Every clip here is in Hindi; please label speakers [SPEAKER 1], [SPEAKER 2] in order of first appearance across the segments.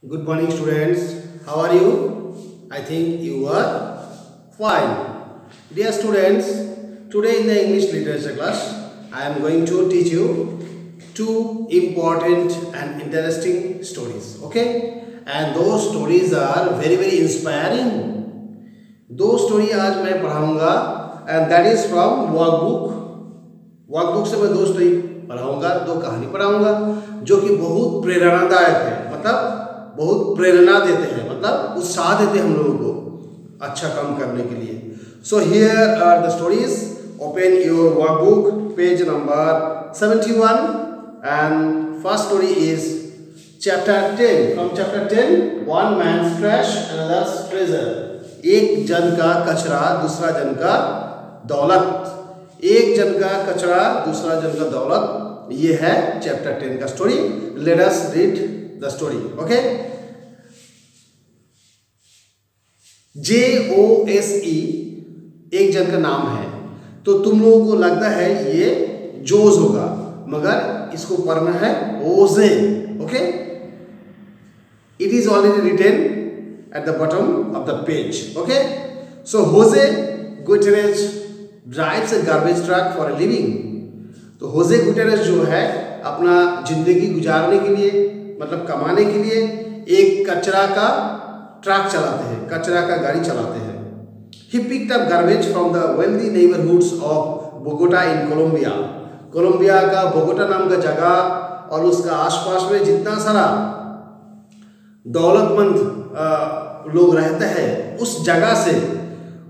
[SPEAKER 1] Good morning, students. How are you? I think you are fine. Dear students, today in the English literature class, I am going to teach you two important and interesting stories. Okay? And those stories are very inspiring. दो स्टोरी आज मैं पढ़ाऊंगा and that is from workbook. Workbook से मैं दो स्टोरी पढ़ाऊंगा, दो कहानी पढ़ाऊंगा जो कि बहुत प्रेरणादायक है, मतलब बहुत प्रेरणा देते हैं, मतलब उत्साह देते हैं हम लोगों को अच्छा काम करने के लिए. So here are the stories. Open your workbook, page number 71 and first story is chapter 10. From chapter 10, one man's trash another's treasure. एक जन का कचरा दूसरा जन का दौलत. एक जन का कचरा दूसरा जन का दौलत, ये है चैप्टर 10 का story. Let us read the story. Okay. JOSE एक जन का नाम है, तो तुम लोगों को लगता है ये जोज होगा, मगर इसको पढ़ना है ओजे. Okay. It is already written at the bottom of the page. Okay, so Jose Gutierrez drives a garbage truck for a living. तो Jose Gutierrez जो है अपना जिंदगी गुजारने के लिए, मतलब कमाने के लिए एक कचरा का ट्रक चलाते हैं, कचरा का गाड़ी चलाते हैं. He picked up garbage from the wealthy neighborhoods of Bogota in Colombia. Colombia का बोगोटा नाम का जगह और उसका आसपास में जितना सारा दौलतमंद लोग रहते हैं, उस जगह से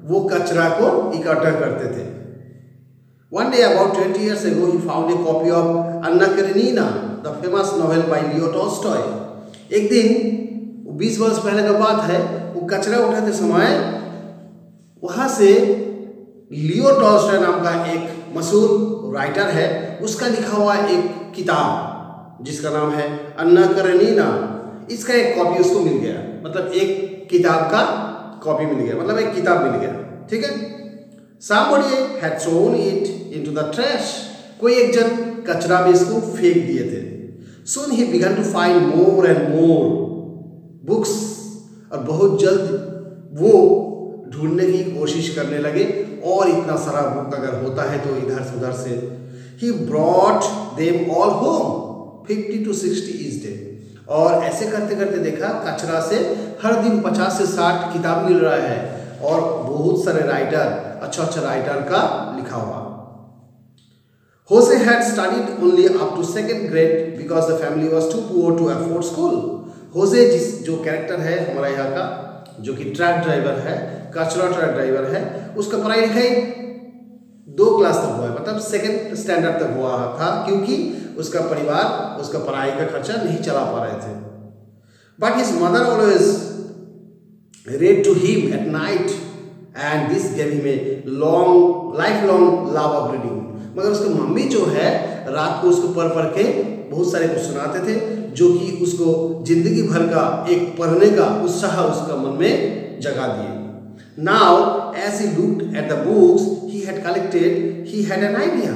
[SPEAKER 1] वो कचरा को इकट्ठा करते थे. One day about 20 years ago, he found a copy of Anna Karenina, the famous novel by Leo Tolstoy. एक दिन 20 वर्ष पहले का बात है, वो कचरा उठाते समय वहाँ से लियो टॉल्स्टॉय नाम का एक मशहूर राइटर है, उसका लिखा हुआ एक किताब जिसका नाम है अन्ना करेनिना. इसका एक कॉपी उसको मिल गया, मतलब एक किताब का कॉपी मिल गया, मतलब एक किताब मिल गया. ठीक है. Somebody had thrown it into the trash. कोई एक जन कचरा में इसको फेंक दिए थे. Soon he began to find more and more books. और बहुत जल्द वो ढूंढने की कोशिश करने लगे, और इतना सारा बुक अगर होता है तो इधर से उधर से. He brought them all home, 50 to 60 each day. और ऐसे करते करते देखा कचरा से हर दिन 50 से 60 किताब मिल रहा है, और बहुत सारे राइटर, अच्छा राइटर का लिखा हुआ. Jose had studied only up to second grade because the family was too poor to afford school. Jose जो कैरेक्टर है हमारा यहाँ का, जो कि ट्रक ड्राइवर है, कचरा ट्रक ड्राइवर है, उसका पढ़ाई लिखाई 2 क्लास तक हुआ है, मतलब सेकेंड स्टैंडर्ड तक हुआ था, क्योंकि उसका परिवार उसका पढ़ाई का खर्चा नहीं चला पा रहे थे. But his mother always read to him at night and this gave him a lifelong love of reading. मगर उसकी मम्मी जो है रात को उसको पढ़ के बहुत सारे कुछ सुनाते थे, जो कि उसको जिंदगी भर का एक पढ़ने का उत्साह उसका मन में जगा दिए. Now as he looked at the books he had collected, he had an idea.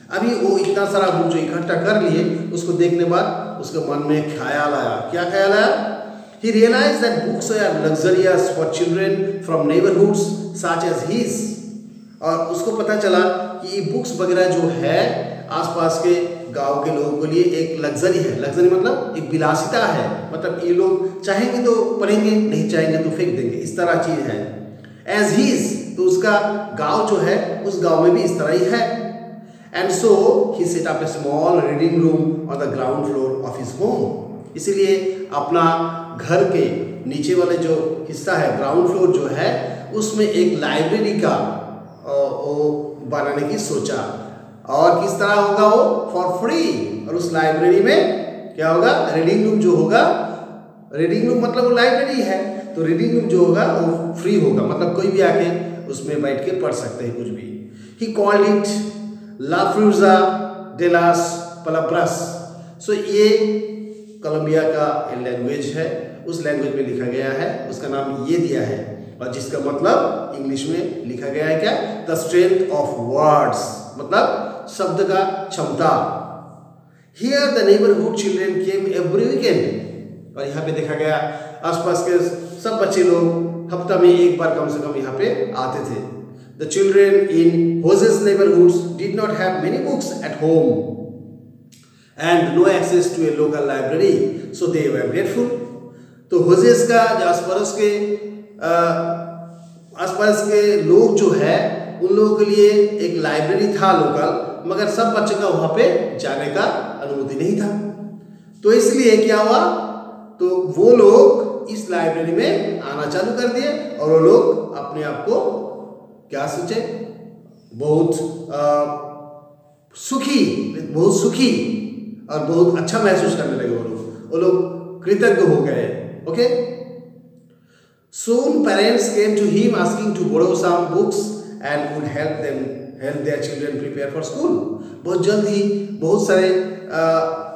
[SPEAKER 1] अभी वो इतना सारा बुक जो इकट्ठा कर लिए, उसको देखने बाद उसके मन में ख्याल आया. क्या ख्याल आया? He realized that books are luxurious for children from neighborhoods such as his. और उसको पता चला कि ये बुक्स वगैरह जो है आसपास के गांव के लोगों के लिए एक लग्जरी है. लग्जरी मतलब एक विलासिता है, मतलब ये लोग चाहेंगे तो पढ़ेंगे, नहीं चाहेंगे तो फेंक देंगे, इस तरह चीज है. As his, तो उसका गांव जो है उस गांव में भी इस तरह ही है. And so he set up a small reading room on the ground floor of his home. इसीलिए अपना घर के नीचे वाले जो हिस्सा है, ग्राउंड फ्लोर जो है, उसमें एक लाइब्रेरी का बनाने की सोचा. और किस तरह होगा वो? For free. और उस लाइब्रेरी में क्या होगा? रीडिंग रूम जो होगा, रीडिंग रूम मतलब वो लाइब्रेरी है, तो रीडिंग रूम जो होगा वो फ्री होगा, मतलब कोई भी आके उसमें बैठ के पढ़ सकते हैं कुछ भी. He called it La Fruza de las Palabras. सो ये कोलंबिया का लैंग्वेज है, उस लैंग्वेज में लिखा गया है, उसका नाम ये दिया है, और जिसका मतलब इंग्लिश में लिखा गया है क्या? द स्ट्रेंथ ऑफ वर्ड्स, मतलब शब्द का क्षमता. Here the neighborhood children came every weekend. और यहाँ पे देखा गया आसपास के सब बच्चे लोग हफ्ता में एक बार कम से कम यहाँ पे आते थे। The children in Jose's neighborhoods did not have many books at home and no access to a local library, so they were grateful. तो होसेस का जो आसपास के लोग जो है उन लोगों के लिए एक लाइब्रेरी था लोकल, मगर सब बच्चों का वहाँ पे जाने का अनुमति नहीं था। तो इसलिए क्या हुआ, तो वो लोग इस लाइब्रेरी में आना चालू कर दिए और वो लोग अपने आप को क्या सोचे, बहुत सुखी और बहुत अच्छा महसूस करने लगे। वो लोग कृतज्ञ हो गए। Okay, soon parents came to him asking to borrow some books and would help their children prepare for school. बहुत जल्द ही बहुत सारे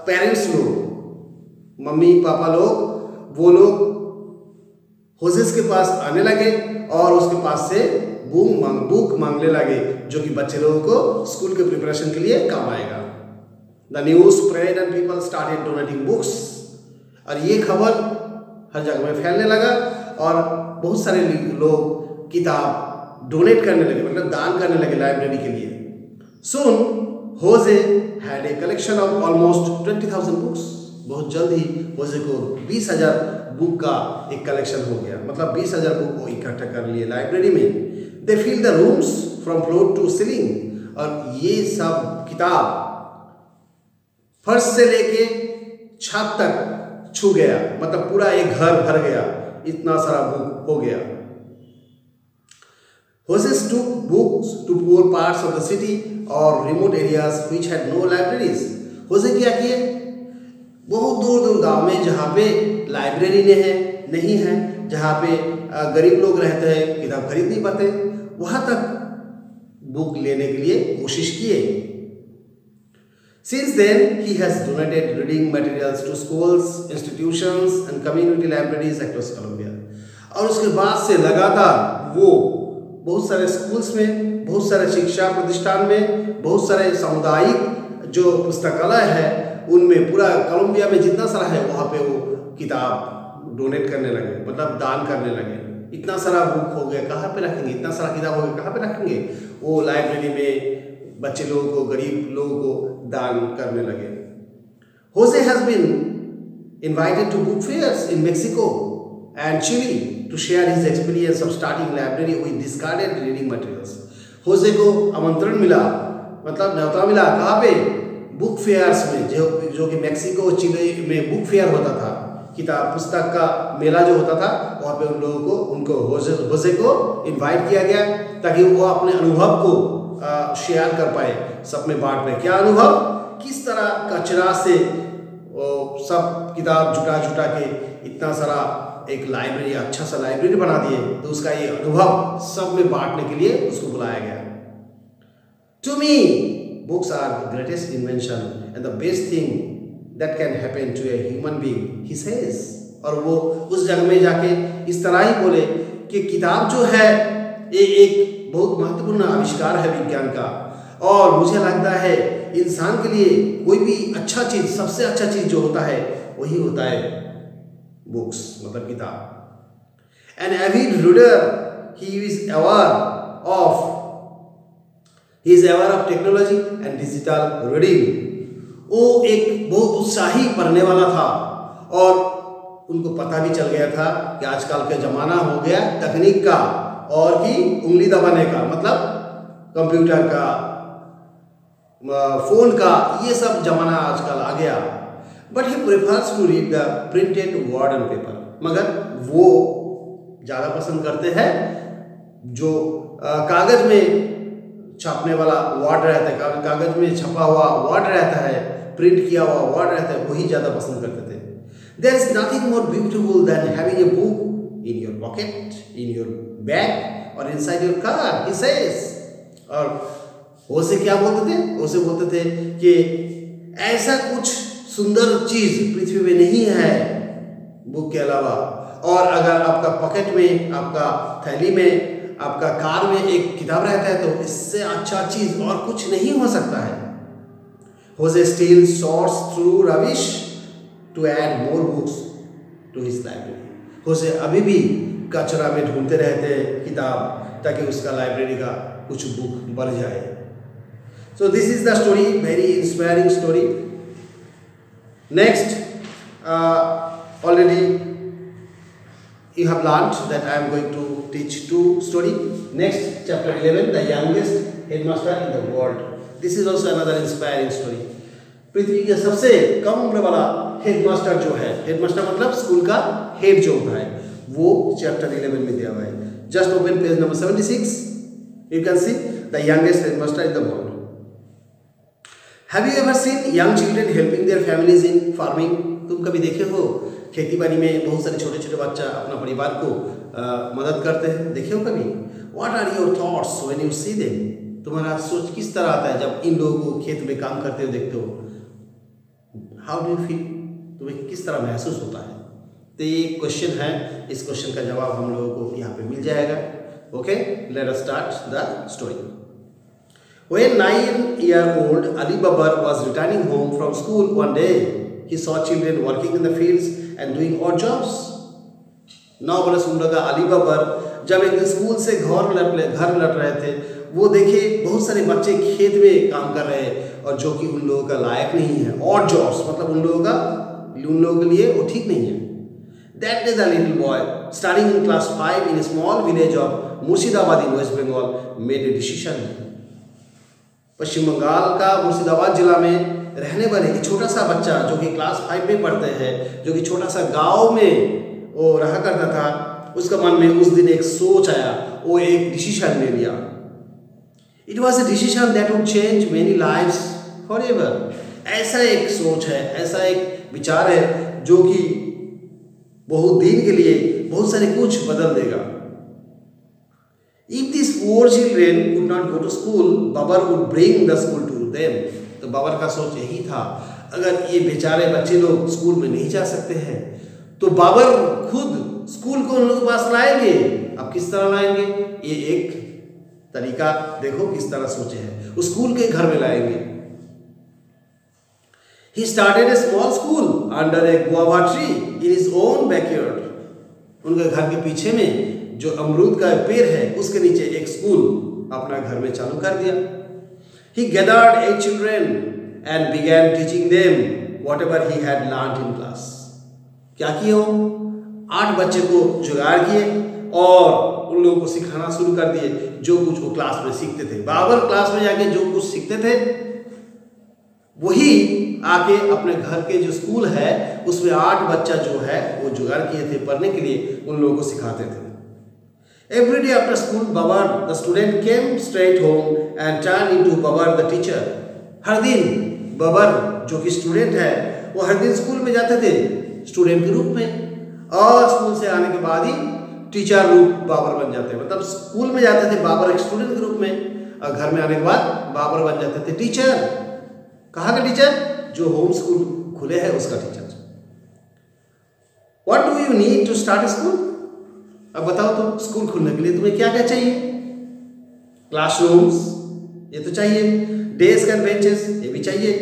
[SPEAKER 1] पेरेंट्स लोग, मम्मी पापा लोग, वो लोग होसेस के पास आने लगे और उसके पास से बुक मांगने लगे, जो कि बच्चे लोगों को स्कूल के प्रिपरेशन के लिए काम आएगा। The news spread and people started donating books. और ये खबर हर जगह में फैलने लगा और बहुत सारे लोग किताब डोनेट करने लगे, मतलब दान करने लगे लाइब्रेरी के लिए। Soon Jose had a collection of almost 20,000 books. बहुत जल्द ही होसे को 20,000 बुक का एक कलेक्शन हो गया, मतलब 20,000 बुक को इकट्ठा कर लिए लाइब्रेरी में। They fill the rooms from floor to ceiling, और ये सब किताब फर्श से लेके छत तक छू गया, मतलब पूरा एक घर भर गया, इतना सारा बुक हो गया। Horses took books to poor parts of the city or remote areas which had no libraries. होसे क्या किए, बहुत दूर दूर गांव में जहाँ पे लाइब्रेरी नहीं है, जहाँ पे गरीब लोग रहते हैं, किताब खरीद नहीं पाते, वहाँ तक बुक लेने के लिए कोशिश किए। Since then, he has donated reading materials to schools, institutions and community libraries across Colombia. और उसके बाद से लगातार वो बहुत सारे स्कूल्स में, बहुत सारे शिक्षा प्रतिष्ठान में, बहुत सारे सामुदायिक जो पुस्तकालय है उनमें, पूरा कोलंबिया में जितना सारा है वहाँ पे वो किताब डोनेट करने लगे, मतलब दान करने लगे। इतना सारा बुक हो गया, कहाँ पे रखेंगे, इतना सारा किताब हो गया, कहाँ पे रखेंगे, वो लाइब्रेरी में बच्चे लोगों को, गरीब लोगों को दान करने लगे। Jose has been invited to book fairs in Mexico and Chile to share his experience of starting library with discarded reading materials. Jose को आमंत्रण मिला, मतलब न्योता मिला, कहाँ पे, बुक फेयर्स में, जो कि मेक्सिको चिली में बुक फेयर होता था, किताब पुस्तक का मेला जो होता था, वहाँ पे उन लोगों को, उनको होसे को इनवाइट किया गया ताकि वो अपने अनुभव को शेयर कर पाए, सब में बांट पाए। क्या अनुभव, किस तरह कचरा से सब किताब जुटा के इतना सारा एक लाइब्रेरी, अच्छा सा लाइब्रेरी बना दिए, तो उसका ये अनुभव सब में बांटने के लिए उसको बुलाया गया। To me, books are the greatest invention and the best thing that can happen to a human being, he says. और वो उस जगह में जाके इस तरह ही बोले कि किताब जो है ये एक बहुत महत्वपूर्ण आविष्कार है विज्ञान का, और मुझे लगता है इंसान के लिए कोई भी अच्छा चीज़, सबसे अच्छा चीज़ जो होता है वही होता है बुक्स, मतलब किताब। An avid reader, he is aware of technology and digital reading. वो एक बहुत उत्साही पढ़ने वाला था और उनको पता भी चल गया था कि आजकल का ज़माना हो गया तकनीक का और कि उंगली दबाने का, मतलब कंप्यूटर का, फ़ोन का, ये सब ज़माना आजकल आ गया। But he prefers to read the printed word and paper, मगर वो ज़्यादा पसंद करते हैं जो कागज़ में छापने वाला वर्ड रहता है, कागज़ में छपा हुआ वर्ड रहता है, प्रिंट किया हुआ वर्ड रहता है, वही ज़्यादा पसंद करते थे। There is nothing more beautiful than having a book in your pocket, in your bag or inside your car, he says. और होसे क्या बोलते थे, होसे बोलते थे कि ऐसा कुछ सुंदर चीज़ पृथ्वी में नहीं है बुक के अलावा, और अगर आपका पॉकेट में, आपका थैली में, आपका कार में एक किताब रहता है तो इससे अच्छा चीज़ और कुछ नहीं हो सकता है। Jose still sorts through rubbish to add more books to his library. होसे अभी भी कचरा में ढूंढते रहते हैं किताब, ताकि उसका लाइब्रेरी का कुछ बुक बढ़ जाए. So this is the story, very inspiring story. Next, already you have learnt that I am going to teach two story. Next, chapter 11, the youngest headmaster in the world. This is also another inspiring story. पृथ्वी के सबसे कम उम्र वाला हेडमास्टर जो है, हेडमास्टर मतलब स्कूल का हेड जो होता है, वो चैप्टर 11 में दिया हुआ है. Just open page number 76. You can see the youngest headmaster in the world. Have you ever seen young children helping their families in farming? तुम कभी देखे हो खेती बाड़ी में बहुत सारे छोटे छोटे बच्चा अपना परिवार को मदद करते हैं, देखे हो कभी? What are your thoughts when you see them? तुम्हारा सोच किस तरह आता है जब इन लोगों को खेत में काम करते हुए देखते हो? How do you feel? तुम्हें किस तरह महसूस होता है? तो ये क्वेश्चन है, इस क्वेश्चन का जवाब हम लोगों को यहाँ पे मिल जाएगा. Okay, let us start the story. When 9-year-old Ali Babar was returning home from school one day, he saw children working in the fields and doing odd jobs. 9 बरस उम्र का अली बाबर जब एक दिन स्कूल से घर लौट रहे थे, वो देखे बहुत सारे बच्चे खेत में काम कर रहे हैं और जो कि उन लोगों का लायक नहीं है. ऑड जॉब्स मतलब उन लोगों के लिए वो ठीक नहीं है. That day the little boy studying in class 5 in a small village of Murshidabad in West Bengal made a decision. पश्चिम बंगाल का मुर्शिदाबाद जिला में रहने वाले एक छोटा सा बच्चा जो कि क्लास 5 में पढ़ते हैं, जो कि छोटा सा गांव में वो रहा करता था, उसका मन में उस दिन एक सोच आया, वो एक डिसीजन ले लिया. It was a decision that would change many lives forever. ऐसा एक सोच है, ऐसा एक विचार है जो कि बहुत दिन के लिए बहुत सारे कुछ बदल देगा. If these poor children could not go to school, Babar would bring the school to them. तो बाबर का सोच यही था, अगर ये बेचारे बच्चे लोग स्कूल में नहीं जा सकते हैं, तो बाबर खुद स्कूल को उन लोगों के पास लाएंगे. अब किस तरह लाएंगे? ये एक तरीका देखो किस तरह सोचे हैं. उस स्कूल के घर में लाएंगे. He started a small school under a guava tree in his own backyard. उनके घर के पीछे में जो अमरूद का पेड़ है उसके नीचे एक स्कूल अपना घर में चालू कर दिया. He gathered 8 children and began teaching them whatever he had learned in class. क्या किए वो? 8 बच्चे को जुगाड़ किए और उन लोगों को सिखाना शुरू कर दिए जो कुछ वो क्लास में सीखते थे. बाबर क्लास में जाके जो कुछ सीखते थे वही आके अपने घर के जो स्कूल है उसमें 8 बच्चा जो है वो जुगाड़ किए थे पढ़ने के लिए, उन लोगों को सिखाते थे. Every day after school, Babar the student came straight home and turned into Babar the teacher. हर दिन बाबर जो कि स्टूडेंट है वो हर दिन स्कूल में जाते थे स्टूडेंट के रूप में, और स्कूल से आने के बाद ही टीचर रूप बाबर बन जाते हैं. मतलब स्कूल में जाते थे बाबर एक स्टूडेंट के रूप में, और घर में आने के बाद बाबर बन जाते थे टीचर. कहाँ का टीचर? जो होम स्कूल खुले हैं उसका teacher. What do you need to start a school? अब बताओ तो स्कूल खुलने के लिए तुम्हें क्या क्या चाहिए? क्लासरूम्स ये तो चाहिए, डेस्क एंड बेंचेस ये भी चाहिए,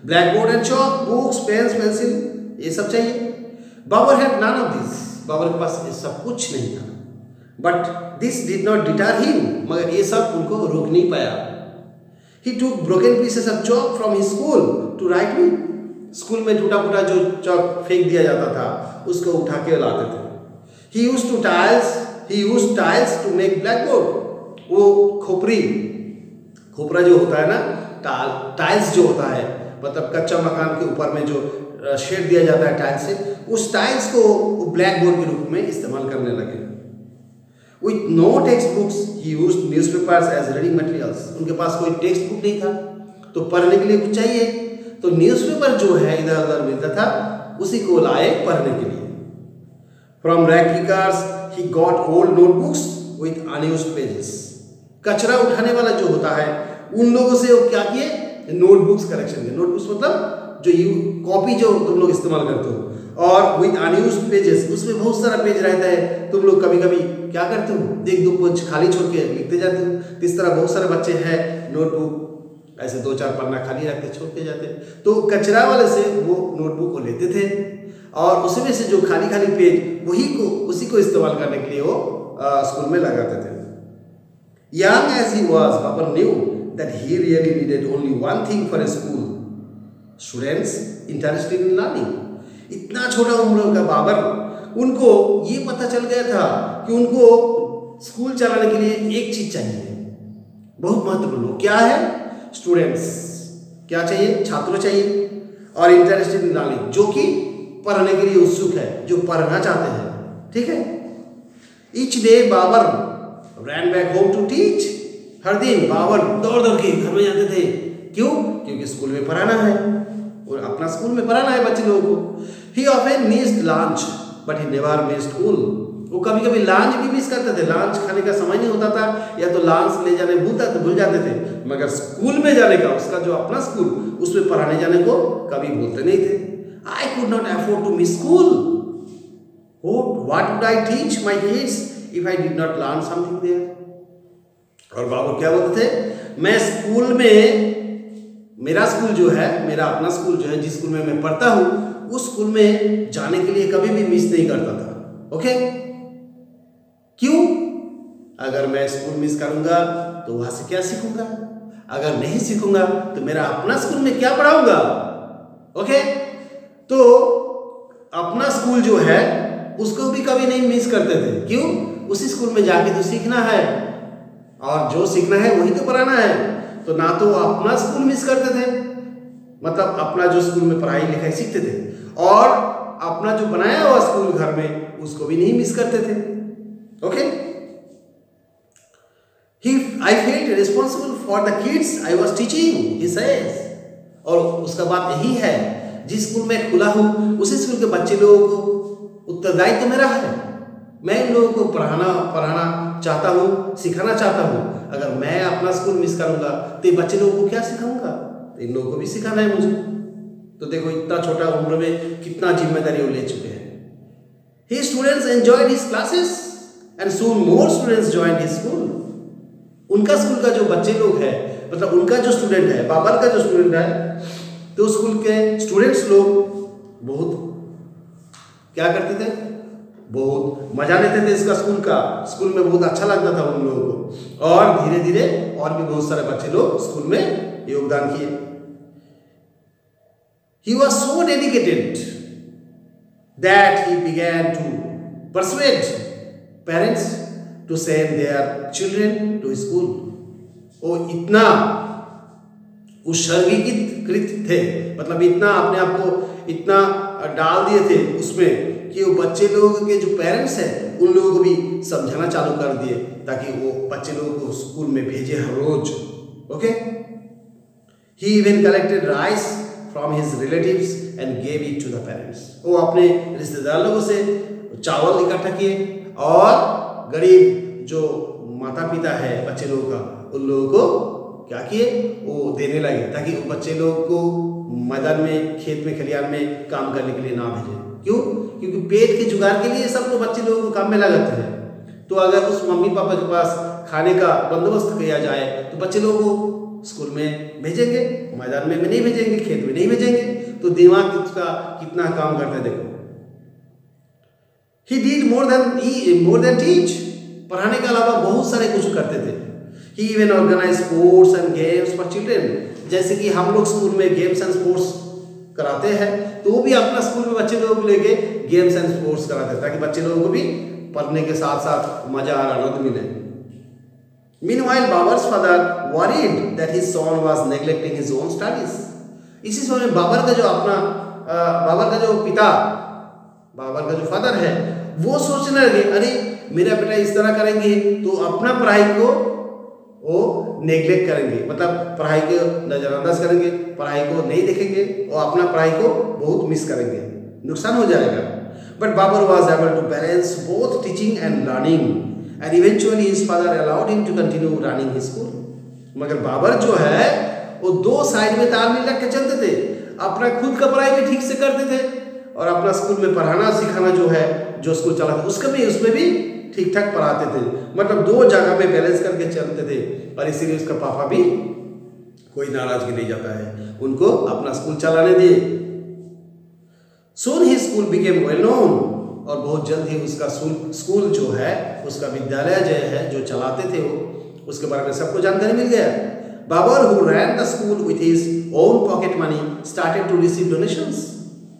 [SPEAKER 1] black board and chalk, books, pens, pencil ये सब चाहिए. Babar had none of this. Babar के पास ये सब कुछ नहीं था. But this did not deter him. मगर ये सब उनको रोक नहीं पाया. He took broken pieces of chalk from his school to write with. School में टूटा फूटा जो चॉक फेंक दिया जाता था उसको उठा के लाते थे. He used tiles to make blackboard. वो खोपरा जो होता है ना, टाइल्स जो होता है मतलब कच्चा मकान के ऊपर में जो शेड दिया जाता है टाइल्स से, उस टाइल्स को ब्लैक बोर्ड के रूप में इस्तेमाल करने लगे. With no textbooks, he used newspapers as reading materials. उनके पास कोई टेक्स्ट बुक नहीं था तो पढ़ने के लिए कुछ चाहिए, तो न्यूज़पेपर जो है इधर उधर मिलता था उसी को लाए पढ़ने के लिए. From rag pickers, he got old notebooks with unused pages. कचरा उठाने वाला जो होता है उन लोगों से वो क्या किए? नोटबुक्स कलेक्शन किए. नोटबुक्स मतलब जो कॉपी जो तुम लोग इस्तेमाल करते हो, और विद अनयूज्ड पेजेस उसमें बहुत सारा पेज रहता है. तुम लोग कभी कभी क्या करते हो, 1-2 पेज खाली छोड़ के लिखते जाते हो. इस तरह बहुत सारे बच्चे हैं नोटबुक ऐसे 2-4 पन्ना खाली रखते छोड़ के जाते. तो कचरा वाले से वो नोटबुक को लेते थे और उसमें से जो खाली खाली पेज उसी को इस्तेमाल करने के लिए वो स्कूल में लगाते थे। Young age he was, Babar knew that he really needed only one thing for a school, students interested in learning. इतना छोटा उम्र का बाबर, उनको ये पता चल गया था कि उनको स्कूल चलाने के लिए एक चीज चाहिए, बहुत महत्वपूर्ण। क्या है? स्टूडेंट्स क्या चाहिए? छात्र चाहिए, और इंटरेस्टेड इन लर्निंग, जो कि पढ़ने के लिए उत्सुक है, जो पढ़ना चाहते हैं। ठीक है। Each day Babar ran back home to teach. हर दिन बाबर दौड़ दौड़ के घर में जाते थे। क्यों? क्योंकि स्कूल में पढ़ाना है, और अपना स्कूल में पढ़ाना है बच्चे लोगों को। ही often missed lunch but he never missed school. वो कभी कभी लंच भी मिस करते थे, लंच खाने का समय नहीं होता था, या तो लंच ले जाने भूल जाते थे, मगर स्कूल में जाने का, उसका जो अपना स्कूल, उसमें पढ़ाने जाने को कभी भूलते नहीं थे। I could not afford to miss school. What would I teach my kids if I did not learn something there? और बाबू क्या बोलते थे? मैं स्कूल में, मेरा स्कूल जो है, मेरा अपना स्कूल जो है, जिस स्कूल में मैं पढ़ता हूँ, उस स्कूल में जाने के लिए कभी भी मिस नहीं करता था। ओके? क्यों? अगर मैं स्कूल मिस करूंगा तो वहां से क्या सीखूंगा? अगर नहीं सीखूंगा तो मेरा अपना स्कूल में क्या पढ़ाऊंगा? ओके? तो अपना स्कूल जो है उसको भी कभी नहीं मिस करते थे। क्यों? उसी स्कूल में जाके तो सीखना है, और जो सीखना है वही तो पढ़ाना है। तो ना तो अपना स्कूल मिस करते थे, मतलब अपना जो स्कूल में पढ़ाई लिखाई सीखते थे, और अपना जो बनाया हुआ स्कूल घर में, उसको भी नहीं मिस करते थे। Okay? I felt responsible for the kids I was teaching, he says. और उसका बात यही है, जिस स्कूल में खुला हूँ उसी स्कूल के बच्चे लोगों को उत्तरदायित्व तो मेरा है। मैं इन लोगों को पढ़ाना चाहता हूँ, सिखाना चाहता हूँ। अगर मैं अपना स्कूल मिस करूंगा तो ये बच्चे लोगों को क्या सिखाऊंगा? तो इन लोगों को भी सिखाना है मुझे। तो देखो इतना छोटा उम्र में कितना जिम्मेदारी वो ले चुके हैं। His students enjoyed his classes and soon more students joined his school. उनका स्कूल का जो बच्चे लोग हैं, मतलब उनका जो स्टूडेंट है, बाबर का जो स्टूडेंट है, तो स्कूल के स्टूडेंट्स लोग बहुत क्या करते थे? बहुत मजा लेते थे इसका स्कूल में बहुत अच्छा लगता था उन लोगों को, और धीरे धीरे और भी बहुत सारे बच्चे लोग स्कूल में योगदान किए। He was so dedicated that he began to persuade parents to send their children to school. वो इतना उत्सर्गीकृत थे, मतलब इतना अपने आप को इतना डाल दिए थे उसमें, कि वो बच्चे लोगों के जो पेरेंट्स हैं उन लोगों को भी समझाना चालू कर दिए, ताकि वो बच्चे लोगों को स्कूल में भेजे हर रोज। Okay? He even collected rice from his relatives and gave it to the parents. वो अपने रिश्तेदार लोगों से चावल इकट्ठा किए, और गरीब जो माता पिता है बच्चे लोगों का, उन लोगों को क्या किए? वो देने लगे, ताकि वो बच्चे लोगों को मैदान में, खेत में, खलिहान में काम करने के लिए ना भेजें। क्यों? क्योंकि पेट के जुगाड़ के लिए सब लोग बच्चे लोगों को काम में लगाते हैं। तो अगर उस मम्मी पापा के पास खाने का बंदोबस्त किया जाए तो बच्चे लोगों को स्कूल में भेजेंगे, मैदान में नहीं भेजेंगे, खेत में नहीं भेजेंगे। तो दिमाग उसका कितना काम करता है देखो। He did more than teach. पढ़ाने के अलावा बहुत सारे कुछ करते थे। He even organized sports and games for children. जैसे कि हम लोग स्कूल में गेम्स एंड स्पोर्ट्स कराते हैं, तो वो भी अपना स्कूल में बच्चे लोगों को लेके गेम्स एंड स्पोर्ट्स कराते हैं, ताकि बच्चे लोगों को भी पढ़ने के साथ साथ मजा और आनंद मिले। Meanwhile, Babar's father worried that his son was neglecting his own studies. इसी समय बाबर का जो पिता, बाबर का जो फादर है, वो सोचने लगे, अरे मेरा बेटा इस तरह करेंगे तो अपना पढ़ाई को वो नेग्लेक्ट करेंगे, मतलब पढ़ाई को नजरअंदाज करेंगे, पढ़ाई को नहीं देखेंगे, और अपना पढ़ाई को बहुत मिस करेंगे, नुकसान हो जाएगा। But Babar was able to balance both teaching and learning, and eventually his father allowed him to continue running his school. मगर बाबर जो है वो दो साइड में तालमेल रख के चलते थे, अपना खुद का पढ़ाई भी ठीक से करते थे, और अपना स्कूल में पढ़ाना सिखाना जो है, जो स्कूल चलाते उसमें भी ठीक ठाक पढ़ाते थे। मतलब दो जगह में बैलेंस करके चलते थे, और इसीलिए उसका पापा भी कोई नाराजगी नहीं जाता है, उनको अपना स्कूल चलाने दिए। Soon his school became well known, और बहुत जल्द ही उसका स्कूल जो है, उसका विद्यालय जो है, जो चलाते थे वो, उसके बारे में सबको जानकारी मिल गया। Babar, who ran the school with his own pocket money, started to receive donations.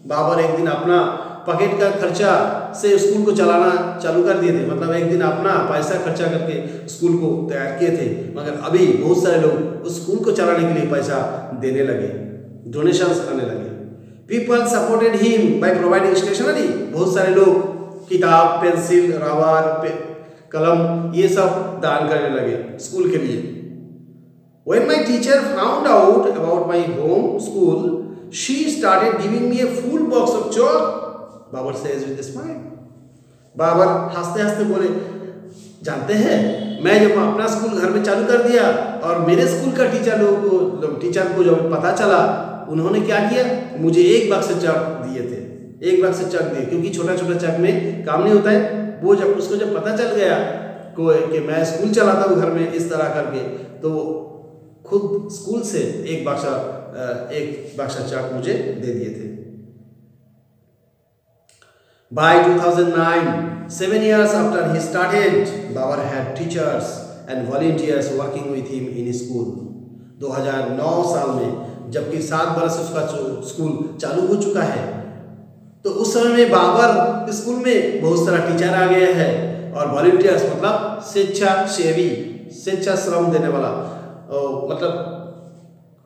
[SPEAKER 1] Babar एक दिन अपना पॉकेट का खर्चा से स्कूल को चलाना चालू कर दिए थे, मतलब एक दिन अपना पैसा खर्चा करके स्कूल को तैयार किए थे, मगर अभी बहुत सारे लोग उस स्कूल को चलाने के लिए पैसा देने लगे, डोनेशंस आने लगे। People supported him by providing stationery. बहुत सारे लोग किताब, पेंसिल, रबर, कलम ये सब दान करने लगे स्कूल के लिए। When my teacher found out about my home school, she started giving me a full box of chalk. Babar says with a smile. Babar हंसते हंसते बोले, जानते हैं मैं जब अपना स्कूल घर में चालू कर दिया और मेरे स्कूल का टीचर को जब पता चला, उन्होंने क्या किया, मुझे एक बक्स चाक दिए थे, एक बक्स चाक दिए, क्योंकि छोटा छोटा चाक में काम नहीं होता है। वो जब उसको जब पता चल गया कि मैं स्कूल चलाता हूँ घर में इस तरह करके, तो खुद स्कूल से एक बक्सा चाक मुझे दे दिए थे। By 2009, 7 years after he started, Babar had teachers and volunteers working with him in his school. 2009 साल में, जबकि 7 बरस उसका स्कूल चालू हो चुका है, तो उस समय में बाबर स्कूल में बहुत सारा टीचर आ गया है और वॉलंटियर्स मतलब स्वेच्छासेवी, स्वेच्छा श्रम देने वाला, मतलब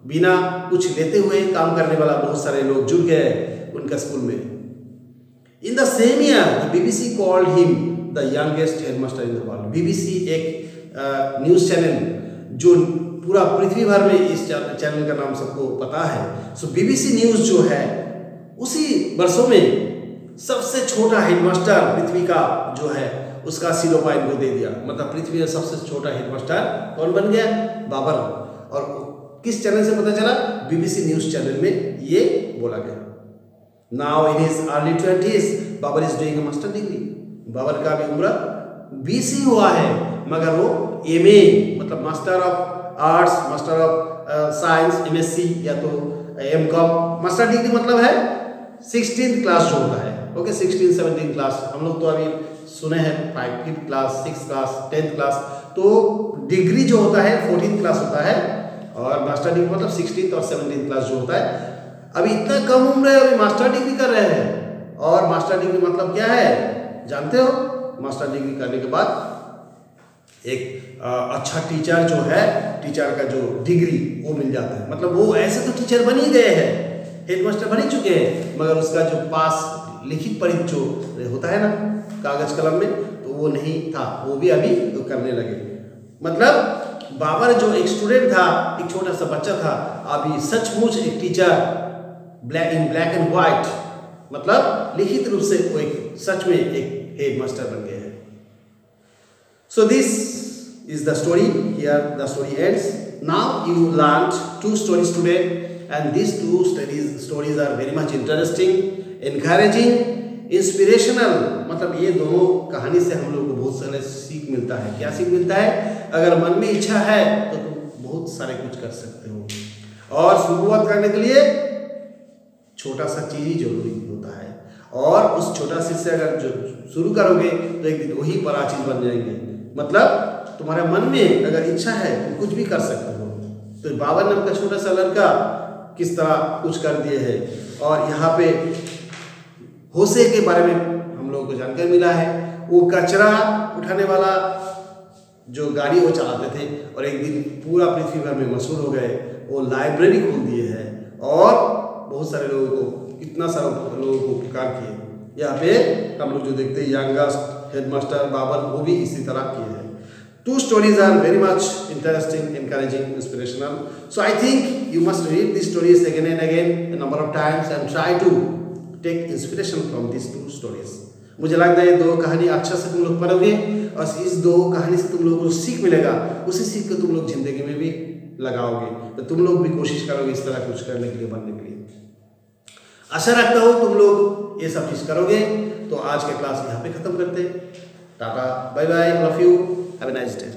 [SPEAKER 1] बिना कुछ लेते हुए काम करने वाला बहुत सारे लोग जुड़ गए उनका स्कूल में। In the same year, the BBC called him the youngest headmaster in the world. BBC एक न्यूज़ चैनल जो पूरा पृथ्वी भर में, इस चैनल का नाम सबको पता है। सो BBC न्यूज़ जो है उसी वर्षों में सबसे छोटा हेडमास्टर पृथ्वी का जो है उसका सिरोपा इनको दे दिया, मतलब पृथ्वी में सबसे छोटा हेडमास्टर कौन बन गया, बाबर। और किस चैनल से पता चला, BBC न्यूज़ चैनल में ये बोला गया। Now in his early 20s, Babar is doing a master degree. Babar का भी उम्र 20 ही हुआ है, मगर वो MA मतलब master of arts, master of science, MSc या तो MCom, मास्टर डिग्री मतलब है 16th क्लास जो होता है, ओके 16, 17 क्लास। हम लोग तो अभी सुने हैं 5th class, 6th class, 10th class, तो डिग्री जो होता है 14th क्लास होता है, और मास्टर डिग्री मतलब 16th और 17th क्लास जो होता है। अभी इतना कम उम्र है, अभी मास्टर डिग्री कर रहे हैं। और मास्टर डिग्री मतलब क्या है जानते हो, मास्टर डिग्री करने के बाद एक अच्छा टीचर जो है, टीचर का जो डिग्री वो मिल जाता है, मतलब वो ऐसे तो टीचर बन ही गए हैं, हेडमास्टर बन ही चुके हैं, मगर उसका जो पास लिखित परीक्षा जो होता है ना कागज कलम में, तो वो नहीं था, वो भी अभी तो करने लगे। मतलब बाबर जो एक स्टूडेंट था, एक छोटा सा बच्चा था, अभी सचमुच एक teacher in black and white, मतलब लिखित रूप से वो एक सच में एक हेडमास्टर बन गए हैं। So this is the story, here the story ends. Now you learned 2 stories today, and these 2 stories are very much interesting, encouraging, inspirational। मतलब ये दोनों कहानी से हम लोग को बहुत सारे सीख मिलता है। क्या सीख मिलता है, अगर मन में इच्छा है तो तुम बहुत सारे कुछ कर सकते हो, और शुरुआत करने के लिए छोटा सा चीज ही जरूरी होता है, और उस छोटा चीज से अगर जो शुरू करोगे तो एक दिन वही बड़ा चीज बन जाएंगे। मतलब तुम्हारे मन में अगर इच्छा है तो कुछ भी कर सकते हो। तो बाबर नाम का छोटा सा लड़का किस तरह कुछ कर दिए है, और यहाँ पे होशे के बारे में हम लोगों को जानकारी मिला है। वो कचरा उठाने वाला जो गाड़ी वो चलाते थे, और एक दिन पूरा पृथ्वी भर में मशहूर हो गए। वो लाइब्रेरी खोल दिए हैं और बहुत सारे लोगों को, कितना सारे लोगों को उपकार किए। यहाँ पे हम लोग जो देखते हैं यंगेस्ट हेडमास्टर बाबर, वो भी इसी तरह किए हैं। 2 stories are very much interesting, encouraging, inspirational. So I think you must read these stories again and again a number of times and try to take inspiration from these 2 stories. मुझे लगता है ये 2 कहानी अच्छा से तुम लोग पढ़ोगे, और इस 2 कहानी से तुम लोगों को सीख मिलेगा, उसी सीख को तुम लोग जिंदगी में भी लगाओगे, तो तुम लोग भी कोशिश करोगे इस तरह कुछ करने के लिए, बनने के लिए। आशा रखता हूँ तुम लोग ये सब चीज़ करोगे। तो आज के क्लास यहाँ पे ख़त्म करते हैं। Tata, bye bye, love you, have a nice day.